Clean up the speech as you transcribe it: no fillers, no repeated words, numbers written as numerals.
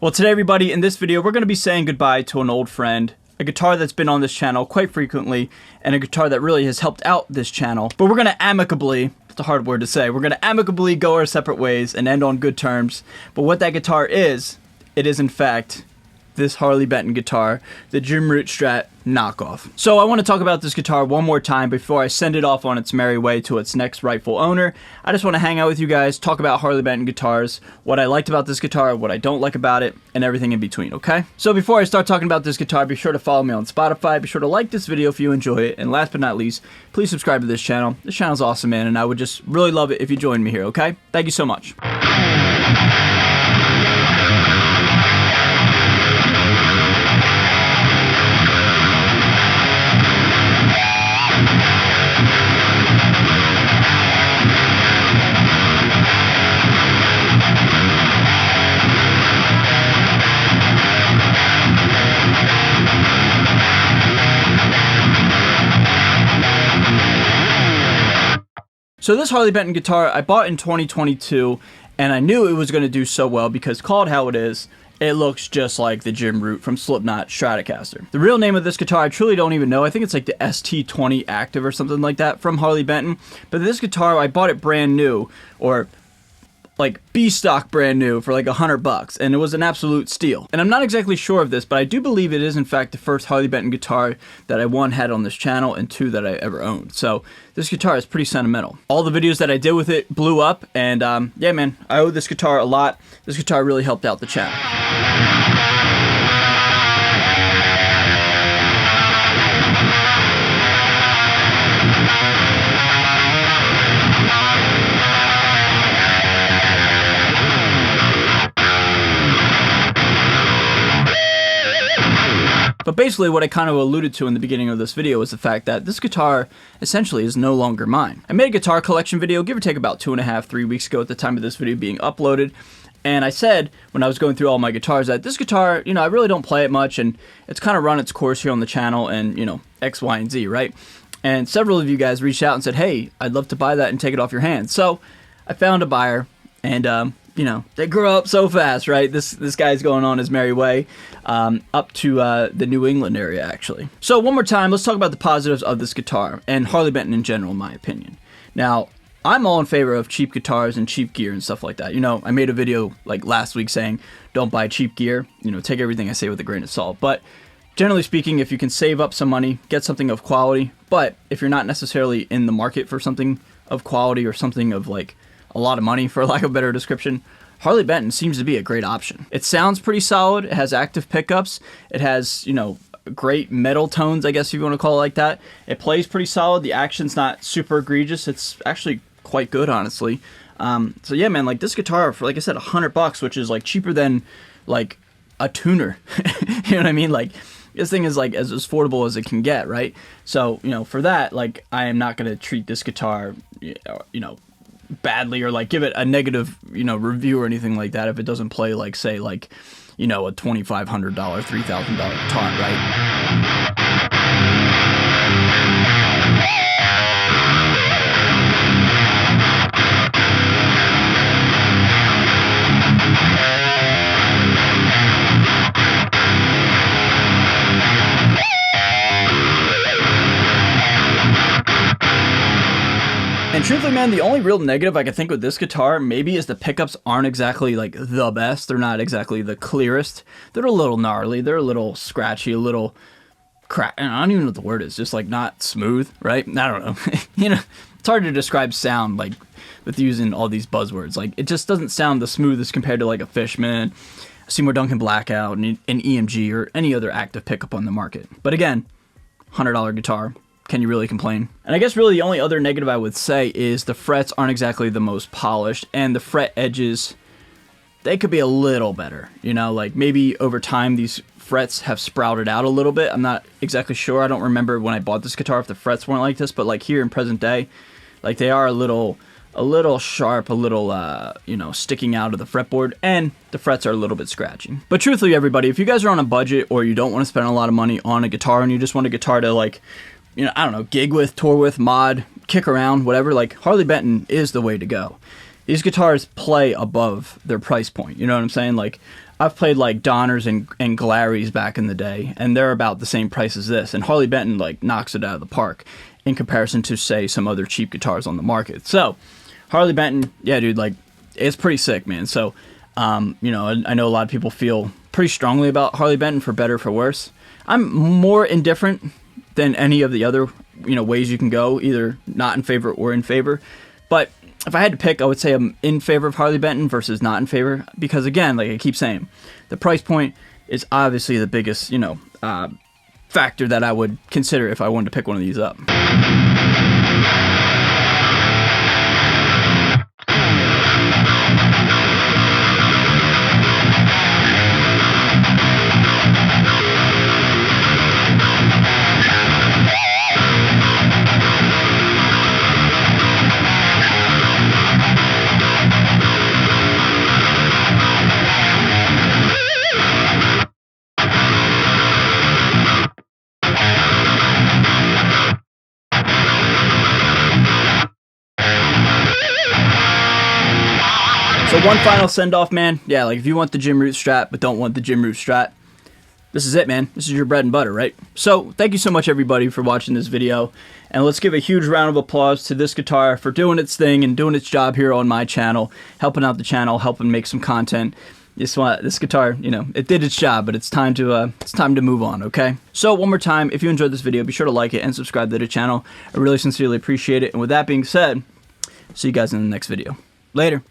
Well, today everybody, in this video we're going to be saying goodbye to an old friend, a guitar that's been on this channel quite frequently, and a guitar that really has helped out this channel. But we're going to amicably, it's a hard word to say, we're going to amicably go our separate ways and end on good terms. But what that guitar is, it is in fact this Harley Benton guitar, the Jim Root Strat knockoff. So I want to talk about this guitar one more time before I send it off on its merry way to its next rightful owner. I just want to hang out with you guys, talk about Harley Benton guitars, what I liked about this guitar, what I don't like about it, and everything in between, okay? So before I start talking about this guitar, be sure to follow me on Spotify, be sure to like this video if you enjoy it, and last but not least, please subscribe to this channel. This channel's awesome, man, and I would just really love it if you joined me here, okay? Thank you so much. So this Harley Benton guitar I bought in 2022, and I knew it was going to do so well because called how it is, it looks just like the Jim Root from Slipknot Stratocaster. The real name of this guitar I truly don't even know. I think it's like the ST20 Active or something like that from Harley Benton. But this guitar, I bought it brand new, or like B-stock brand new for like $100, and it was an absolute steal. And I'm not exactly sure of this, but I do believe it is in fact the first Harley Benton guitar that I one had on this channel and two that I ever owned. So this guitar is pretty sentimental. All the videos that I did with it blew up, and yeah man, I owe this guitar a lot. This guitar really helped out the channel. But basically what I kind of alluded to in the beginning of this video is the fact that this guitar essentially is no longer mine. I made a guitar collection video, give or take about 2.5–3 weeks ago at the time of this video being uploaded. And I said, when I was going through all my guitars, that this guitar, you know, I really don't play it much, and it's kind of run its course here on the channel, and, you know, X, Y, and Z, right? And several of you guys reached out and said, hey, I'd love to buy that and take it off your hands. So I found a buyer, and you know, they grow up so fast, right? This guy's going on his merry way up to the New England area, actually. So one more time, let's talk about the positives of this guitar and Harley Benton in general, in my opinion. Now, I'm all in favor of cheap guitars and cheap gear and stuff like that. You know, I made a video like last week saying, don't buy cheap gear. You know, take everything I say with a grain of salt. But generally speaking, if you can save up some money, get something of quality. But if you're not necessarily in the market for something of quality or something of like a lot of money, for lack of a better description, Harley Benton seems to be a great option. It sounds pretty solid. It has active pickups. It has, you know, great metal tones, I guess if you want to call it like that. It plays pretty solid. The action's not super egregious. It's actually quite good, honestly. So yeah, man, like this guitar for, like I said, $100, which is like cheaper than like a tuner. You know what I mean? Like this thing is like as affordable as it can get, right? So, you know, for that, like I am not going to treat this guitar, you know, badly or like give it a negative, you know, review or anything like that if it doesn't play like, say, like, you know, a $2,500, $3,000 guitar, right? And truthfully, man, the only real negative I can think with this guitar maybe is the pickups aren't exactly like the best. They're not exactly the clearest. They're a little gnarly. They're a little scratchy, a little crack. I don't even know what the word is. Just like not smooth, right? I don't know. You know, it's hard to describe sound like with using all these buzzwords. Like it just doesn't sound the smoothest compared to like a Fishman, a Seymour Duncan Blackout, an EMG, or any other active pickup on the market. But again, $100 guitar. Can you really complain? And I guess really the only other negative I would say is the frets aren't exactly the most polished, and the fret edges, they could be a little better. You know, like maybe over time these frets have sprouted out a little bit. I'm not exactly sure. I don't remember when I bought this guitar if the frets weren't like this, but like here in present day, like they are a little sharp, a little, you know, sticking out of the fretboard, and the frets are a little bit scratchy. But truthfully, everybody, if you guys are on a budget or you don't want to spend a lot of money on a guitar and you just want a guitar to like, you know, I don't know, gig with, tour with, mod, kick around, whatever, like Harley Benton is the way to go. These guitars play above their price point, you know what I'm saying? Like, I've played like Donners and Glaries back in the day, and they're about the same price as this. And Harley Benton like knocks it out of the park in comparison to, say, some other cheap guitars on the market. So Harley Benton, yeah, dude, like it's pretty sick, man. So you know, I know a lot of people feel pretty strongly about Harley Benton, for better or for worse. I'm more indifferent than any of the other, you know, ways you can go, either not in favor or in favor. But if I had to pick, I would say I'm in favor of Harley Benton versus not in favor, because again, like I keep saying, the price point is obviously the biggest, you know, factor that I would consider if I wanted to pick one of these up. So one final send-off, man. Yeah, like if you want the gym root Strat but don't want the gym root Strat, this is it, man. This is your bread and butter, right? So thank you so much, everybody, for watching this video. And let's give a huge round of applause to this guitar for doing its thing and doing its job here on my channel, helping out the channel, helping make some content. This guitar, you know, it did its job, but it's time to move on, okay? So one more time, if you enjoyed this video, be sure to like it and subscribe to the channel. I really sincerely appreciate it. And with that being said, see you guys in the next video. Later.